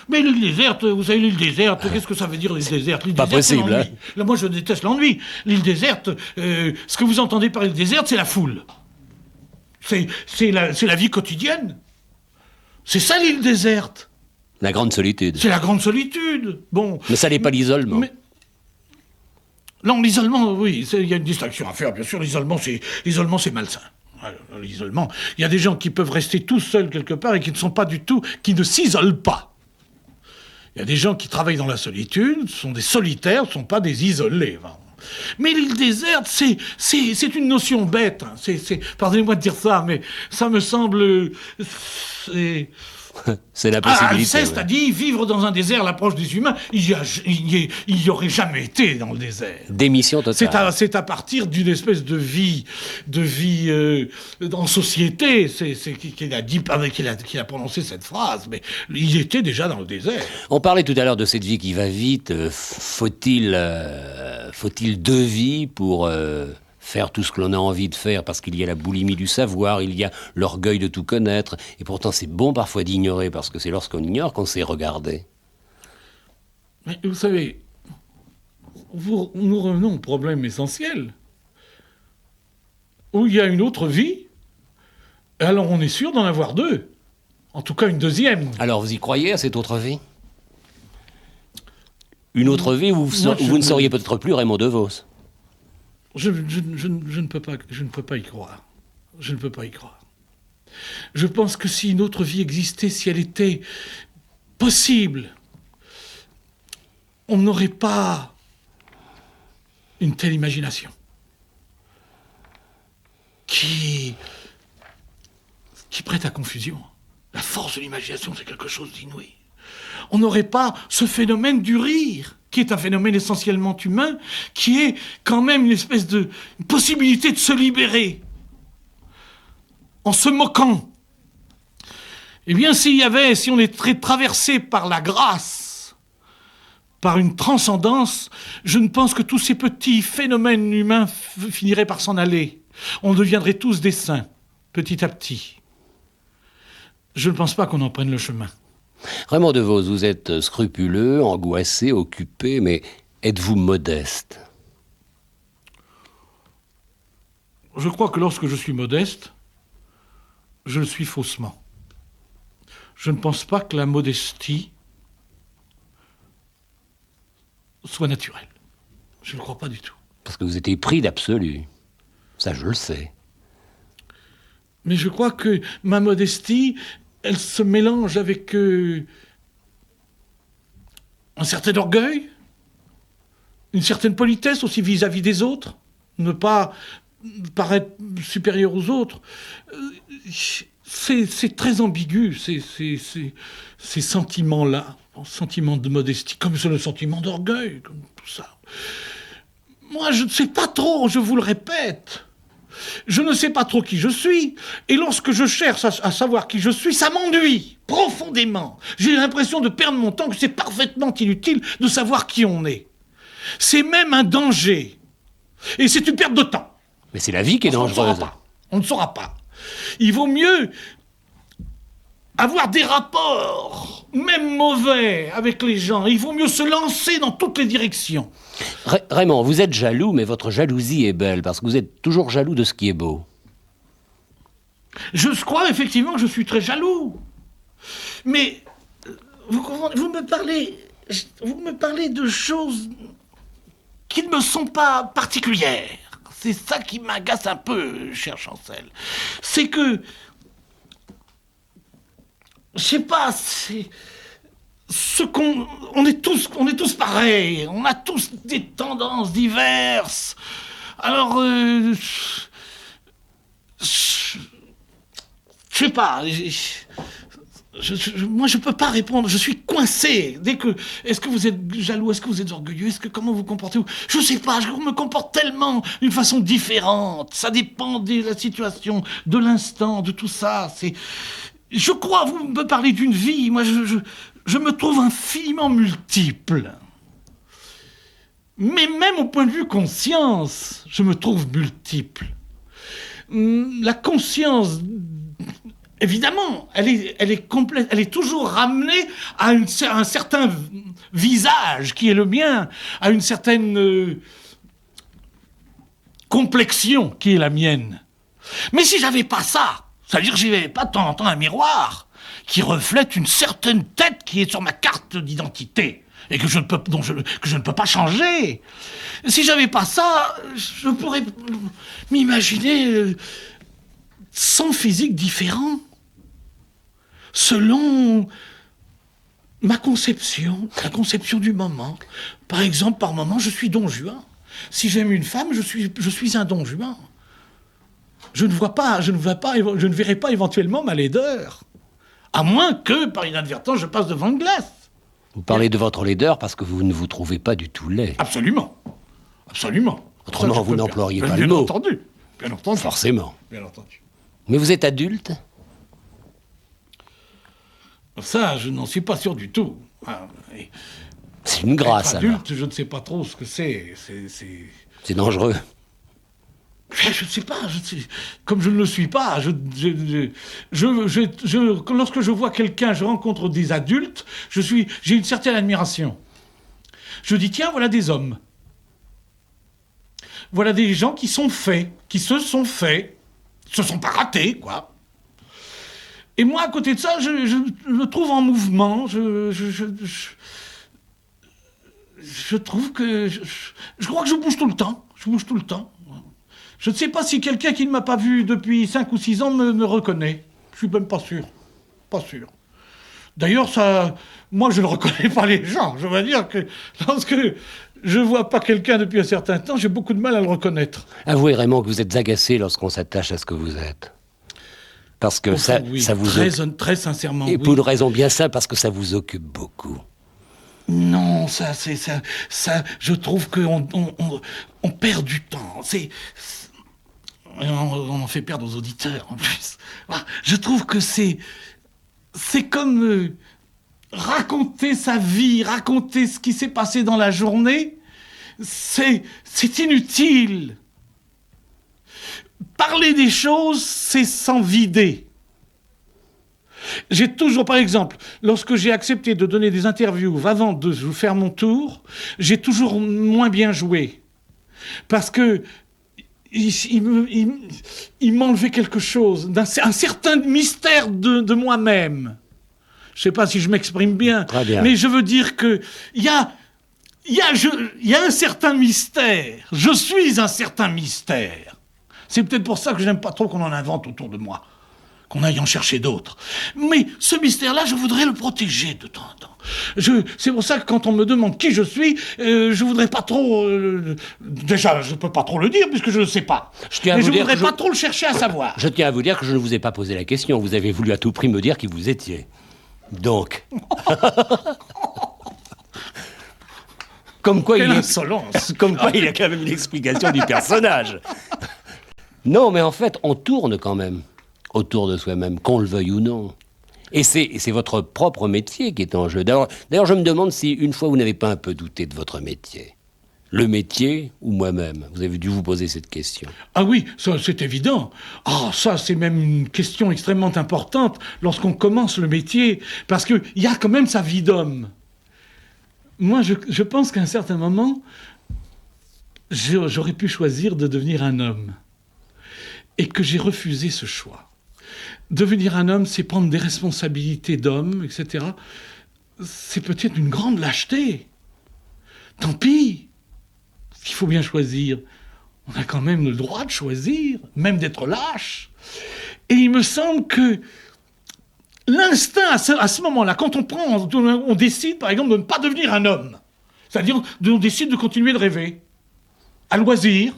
Mais l'île déserte, vous savez, l'île déserte, qu'est-ce que ça veut dire, l'île déserte? L'île pas déserte, possible, hein. Là, moi, je déteste l'ennui. L'île déserte, ce que vous entendez par île déserte, c'est la foule. C'est la vie quotidienne. C'est ça, l'île déserte. La grande solitude. C'est la grande solitude. Bon. Mais ça n'est pas l'isolement. Non, l'isolement, oui, il y a une distinction à faire, bien sûr. L'isolement, c'est malsain. L'isolement, il y a des gens qui peuvent rester tout seuls quelque part et qui ne s'isolent pas. Il y a des gens qui travaillent dans la solitude, sont des solitaires, ne sont pas des isolés. Mais l'île déserte, c'est une notion bête. Hein. Pardonnez-moi de dire ça, mais ça me semble... C'est la possibilité. Alceste a dit, vivre dans un désert à l'approche des humains, il y aurait jamais été dans le désert. Démission totale. C'est à partir d'une espèce de vie en société, qu'il a prononcé cette phrase, mais il était déjà dans le désert. On parlait tout à l'heure de cette vie qui va vite. Faut-il 2 vies pour faire tout ce que l'on a envie de faire, parce qu'il y a la boulimie du savoir, il y a l'orgueil de tout connaître, et pourtant c'est bon parfois d'ignorer, parce que c'est lorsqu'on ignore qu'on sait regarder. Mais vous savez, nous revenons au problème essentiel, où il y a une autre vie, alors on est sûr d'en avoir 2, en tout cas une deuxième. Alors vous y croyez à cette autre vie ? Une autre vie où vous ne seriez peut-être plus Raymond DeVos ? Je ne peux pas y croire. Je ne peux pas y croire. Je pense que si une autre vie existait, si elle était possible, on n'aurait pas une telle imagination qui prête à confusion. La force de l'imagination, c'est quelque chose d'inouï. On n'aurait pas ce phénomène du rire, qui est un phénomène essentiellement humain, qui est quand même une espèce de possibilité de se libérer en se moquant. Eh bien, si on était traversé par la grâce, par une transcendance, je ne pense que tous ces petits phénomènes humains finiraient par s'en aller. On deviendrait tous des saints, petit à petit. Je ne pense pas qu'on en prenne le chemin. Raymond DeVos, vous êtes scrupuleux, angoissé, occupé, mais êtes-vous modeste ? Je crois que lorsque je suis modeste, je le suis faussement. Je ne pense pas que la modestie soit naturelle. Je ne le crois pas du tout. Parce que vous êtes épris d'absolu. Ça, je le sais. Mais je crois que ma modestie, elle se mélange avec un certain orgueil, une certaine politesse aussi vis-à-vis des autres, ne pas paraître supérieur aux autres. C'est très ambigu, ces sentiments-là, sentiments de modestie, comme c'est le sentiment d'orgueil, comme tout ça. Moi, je ne sais pas trop, je vous le répète. Je ne sais pas trop qui je suis, et lorsque je cherche à savoir qui je suis, ça m'ennuie profondément. J'ai l'impression de perdre mon temps, que c'est parfaitement inutile de savoir qui on est. C'est même un danger, et c'est une perte de temps. Mais c'est la vie qui est dangereuse. On ne saura pas. Il vaut mieux avoir des rapports, même mauvais, avec les gens. Il vaut mieux se lancer dans toutes les directions. Raymond, vous êtes jaloux, mais votre jalousie est belle, parce que vous êtes toujours jaloux de ce qui est beau. Je crois effectivement que je suis très jaloux. Mais vous me parlez de choses qui ne me sont pas particulières. C'est ça qui m'agace un peu, cher Chancel. C'est que... Je sais pas, c'est... On est tous pareils, on a tous des tendances diverses. Alors, je sais pas, moi je peux pas répondre, je suis coincé. Est-ce que vous êtes jaloux, est-ce que vous êtes orgueilleux, comment vous comportez-vous? Je sais pas, je me comporte tellement d'une façon différente. Ça dépend de la situation, de l'instant, de tout ça. Je crois, vous me parlez d'une vie, moi je me trouve infiniment multiple. Mais même au point de vue conscience, je me trouve multiple. La conscience, évidemment, elle est complète, elle est toujours ramenée à un certain visage qui est le mien, à une certaine complexion qui est la mienne. Mais si j'avais pas ça, c'est-à-dire que j'avais pas de temps en temps un miroir qui reflète une certaine tête qui est sur ma carte d'identité et que je ne peux pas changer. Si j'avais pas ça, je pourrais m'imaginer 100 physiques différents selon ma conception, la conception du moment. Par exemple, par moment, je suis Don Juan. Si j'aime une femme, je suis un don juan. Je ne verrai pas éventuellement ma laideur. À moins que, par inadvertance, je passe devant une glace. Vous parlez de votre laideur parce que vous ne vous trouvez pas du tout laid. Absolument. Absolument. Autrement, Ça, je vous peux n'employeriez bien- pas le bien mot. entendu. Bien entendu. Forcément. Bien entendu. Mais vous êtes adulte? Ça, je n'en suis pas sûr du tout. Et C'est une grâce, être alors. adulte, je ne sais pas trop ce que c'est. C'est dangereux. Je ne sais pas. Comme je ne le suis pas, lorsque je vois quelqu'un, je rencontre des adultes, j'ai une certaine admiration. Je dis, tiens, voilà des hommes. Voilà des gens qui sont faits, qui se sont faits, se sont pas ratés, quoi. Et moi, à côté de ça, je me trouve en mouvement. Je trouve que... Je crois que je bouge tout le temps. Je bouge tout le temps. Je ne sais pas si quelqu'un qui ne m'a pas vu depuis 5 ou 6 ans me reconnaît. Je suis même pas sûr. Pas sûr. D'ailleurs, moi, je ne reconnais pas les gens. Je veux dire que lorsque je vois pas quelqu'un depuis un certain temps, j'ai beaucoup de mal à le reconnaître. Avouez, Raymond, que vous êtes agacé lorsqu'on s'attache à ce que vous êtes. Parce que ça vous... Très sincèrement, Et oui. pour une raison bien simple, parce que ça vous occupe beaucoup. Non, ça, je trouve qu'on on perd du temps. On en fait perdre aux auditeurs, en plus. Je trouve que c'est comme raconter sa vie, raconter ce qui s'est passé dans la journée, c'est inutile. Parler des choses, c'est s'en vider. J'ai toujours, par exemple, lorsque j'ai accepté de donner des interviews avant de faire mon tour, j'ai toujours moins bien joué. Parce que il m'enlevait quelque chose, un certain mystère de moi-même. Je ne sais pas si je m'exprime bien, Très bien. Mais je veux dire que il y a un certain mystère. Je suis un certain mystère. C'est peut-être pour ça que je n'aime pas trop qu'on en invente autour de moi, qu'on aille en chercher d'autres. Mais ce mystère-là, je voudrais le protéger de temps en temps. C'est pour ça que quand on me demande qui je suis, je voudrais pas trop... déjà, je peux pas trop le dire puisque je ne sais pas. Mais je voudrais pas trop le chercher à savoir. Je tiens à vous dire que je ne vous ai pas posé la question. Vous avez voulu à tout prix me dire qui vous étiez. Donc... Comme quoi, Quelle insolence. Comme quoi, il y a quand même une explication du personnage. Non, mais en fait, on tourne quand même autour de soi-même, qu'on le veuille ou non. Et c'est votre propre métier qui est en jeu. D'ailleurs, je me demande si, une fois, vous n'avez pas un peu douté de votre métier. Le métier ou moi-même? Vous avez dû vous poser cette question. Ah oui, ça, c'est évident. Ah, ça, c'est même une question extrêmement importante lorsqu'on commence le métier, parce qu'il y a quand même sa vie d'homme. Moi, je pense qu'à un certain moment, j'aurais pu choisir de devenir un homme. Et que j'ai refusé ce choix. Devenir un homme, c'est prendre des responsabilités d'homme, etc. C'est peut-être une grande lâcheté. Tant pis. Il faut bien choisir. On a quand même le droit de choisir, même d'être lâche. Et il me semble que l'instinct, à ce moment-là, quand on décide, par exemple, de ne pas devenir un homme, c'est-à-dire on décide de continuer de rêver, à loisir,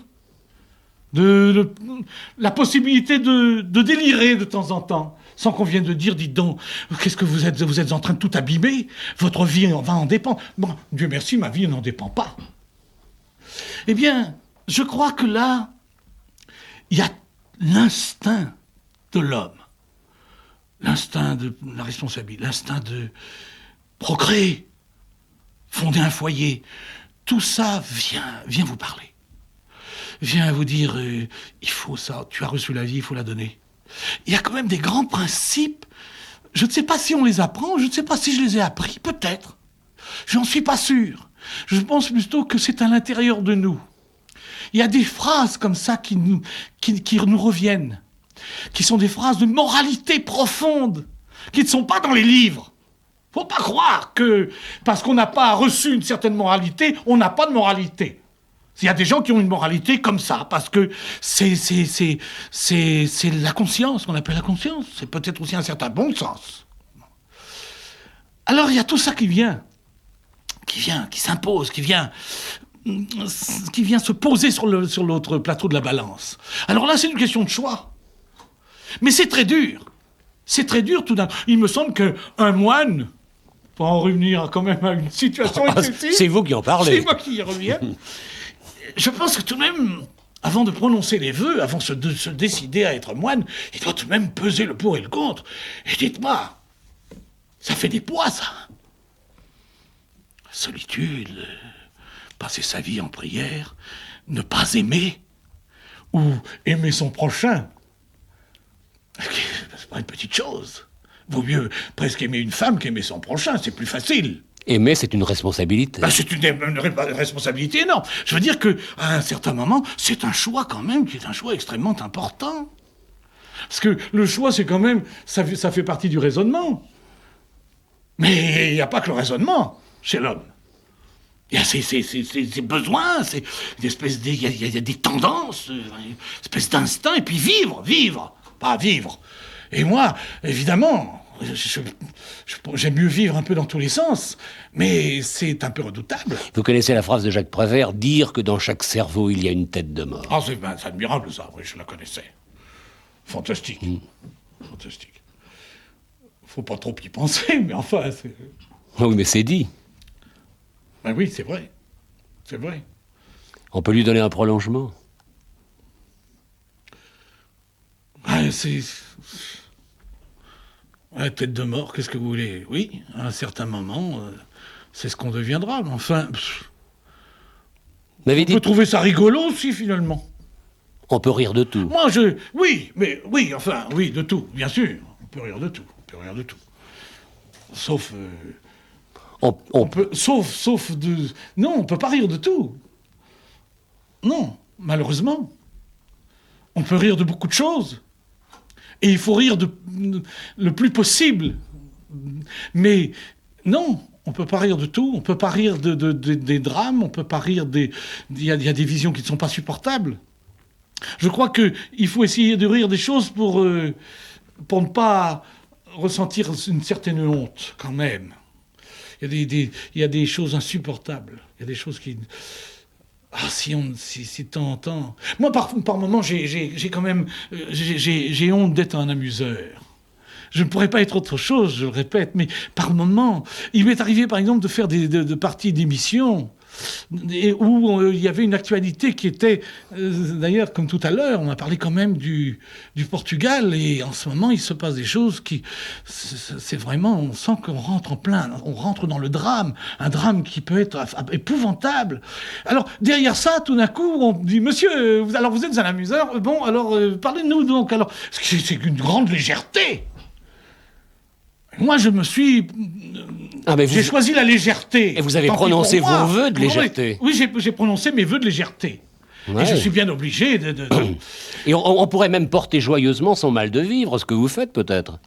la possibilité de délirer de temps en temps, sans qu'on vienne de dire, dites donc, qu'est-ce que vous êtes en train de tout abîmer, votre vie va en dépendre. Bon, Dieu merci, ma vie n'en dépend pas. Eh bien, je crois que là, il y a l'instinct de l'homme, l'instinct de la responsabilité, l'instinct de procréer, fonder un foyer. Tout ça vient vous parler. Vient vous dire, il faut ça, tu as reçu la vie, il faut la donner. Il y a quand même des grands principes. Je ne sais pas si on les apprend, je ne sais pas si je les ai appris, peut-être. J'en suis pas sûr. Je pense plutôt que c'est à l'intérieur de nous. Il y a des phrases comme ça qui nous reviennent, qui sont des phrases de moralité profonde, qui ne sont pas dans les livres. Faut pas croire que, parce qu'on n'a pas reçu une certaine moralité, on n'a pas de moralité. Il y a des gens qui ont une moralité comme ça, parce que c'est la conscience, qu'on appelle la conscience. C'est peut-être aussi un certain bon sens. Alors il y a tout ça qui s'impose, qui vient se poser sur l'autre plateau de la balance. Alors là, c'est une question de choix. Mais c'est très dur. C'est très dur tout d'un coup. Il me semble qu'un moine, pour en revenir quand même à une situation excessive... C'est vous qui en parlez. C'est moi qui y reviens. Je pense que tout de même, avant de prononcer les vœux, avant de se décider à être moine, il doit tout de même peser le pour et le contre. Et dites-moi, ça fait des poids, ça. Solitude, passer sa vie en prière, ne pas aimer, ou aimer son prochain. C'est pas une petite chose. Vaut mieux presque aimer une femme qu'aimer son prochain, c'est plus facile. Aimer, c'est une responsabilité. C'est une responsabilité énorme. Je veux dire qu'à un certain moment, c'est un choix quand même qui est un choix extrêmement important. Parce que le choix, c'est quand même... Ça fait partie du raisonnement. Mais il n'y a pas que le raisonnement chez l'homme. Il y a ses besoins, il y a des tendances, une espèce d'instinct, et puis vivre, pas vivre. Et moi, évidemment, j'aime mieux vivre un peu dans tous les sens, mais c'est un peu redoutable. Vous connaissez la phrase de Jacques Prévert, dire que dans chaque cerveau, il y a une tête de mort. Ah, c'est admirable ça, oui, je la connaissais. Fantastique. Fantastique. Faut pas trop y penser, mais enfin, c'est... Oui, mais c'est dit. Ben oui, c'est vrai. C'est vrai. On peut lui donner un prolongement. Ah, c'est... La tête de mort, qu'est-ce que vous voulez? Oui, à un certain moment, c'est ce qu'on deviendra. Mais enfin, on peut trouver ça rigolo aussi, finalement. On peut rire de tout. Moi, oui, de tout, bien sûr. On peut rire de tout. Sauf... Sauf de... Non, on peut pas rire de tout. Non, malheureusement. On peut rire de beaucoup de choses. Et il faut rire le plus possible. Mais non, on peut pas rire de tout. On peut pas rire des drames. On peut pas rire des... Il y a des visions qui ne sont pas supportables. Je crois qu'il faut essayer de rire des choses pour ne pas ressentir une certaine honte, quand même. Il y a des choses insupportables. Il y a des choses qui... Ah, si de temps en temps... Moi, par moments, j'ai quand même... J'ai honte d'être un amuseur. Je ne pourrais pas être autre chose, je le répète, mais par moments... Il m'est arrivé, par exemple, de faire de parties d'émissions où il y avait une actualité qui était... d'ailleurs, comme tout à l'heure, on a parlé quand même du Portugal, et en ce moment, il se passe des choses qui... C'est vraiment... On sent qu'on rentre en plein... On rentre dans le drame, un drame qui peut être épouvantable. Alors, derrière ça, tout d'un coup, on dit « Monsieur, vous êtes un amuseur, bon, alors, parlez-nous donc. » Alors, c'est une grande légèreté. Moi, je me suis... j'ai choisi la légèreté. Et vous avez prononcé vos vœux de légèreté. Oui, j'ai prononcé mes vœux de légèreté. Ouais. Et je suis bien obligé de... Et on pourrait même porter joyeusement son mal de vivre, ce que vous faites peut-être.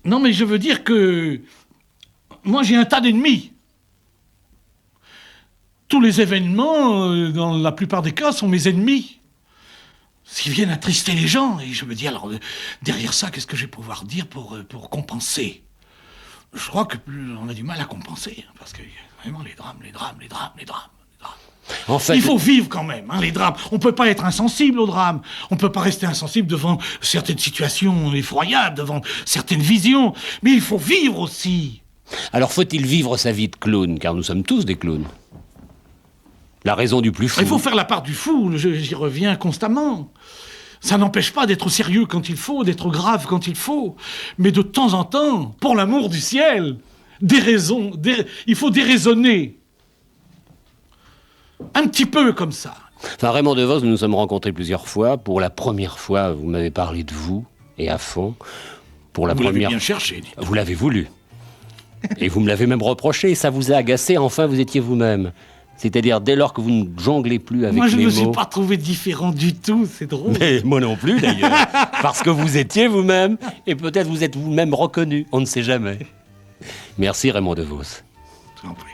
Non, mais je veux dire que... Moi, j'ai un tas d'ennemis. Tous les événements, dans la plupart des cas, sont mes ennemis. S'ils viennent attrister les gens, et je me dis, alors, derrière ça, qu'est-ce que je vais pouvoir dire pour compenser ? Je crois qu'on a du mal à compenser, parce que vraiment les drames. En fait, il faut vivre quand même, les drames. On ne peut pas être insensible aux drames. On ne peut pas rester insensible devant certaines situations effroyables, devant certaines visions. Mais il faut vivre aussi. Alors faut-il vivre sa vie de clown, car nous sommes tous des clowns. La raison du plus fou. Il faut faire la part du fou, j'y reviens constamment. Ça n'empêche pas d'être sérieux quand il faut, d'être grave quand il faut. Mais de temps en temps, pour l'amour du ciel, il faut déraisonner. Un petit peu comme ça. Enfin, Raymond DeVos, nous nous sommes rencontrés plusieurs fois. Pour la première fois, vous m'avez parlé de vous, et à fond. Vous l'avez bien cherché. Vous l'avez voulu. Et vous me l'avez même reproché. Ça vous a agacé, enfin vous étiez vous-même. C'est-à-dire, dès lors que vous ne jonglez plus avec les mots... Moi, je ne me suis pas trouvé différent du tout, c'est drôle. Mais moi non plus, d'ailleurs. Parce que vous étiez vous-même, et peut-être vous êtes vous-même reconnu. On ne sait jamais. Merci, Raymond DeVos. Je t'en prie.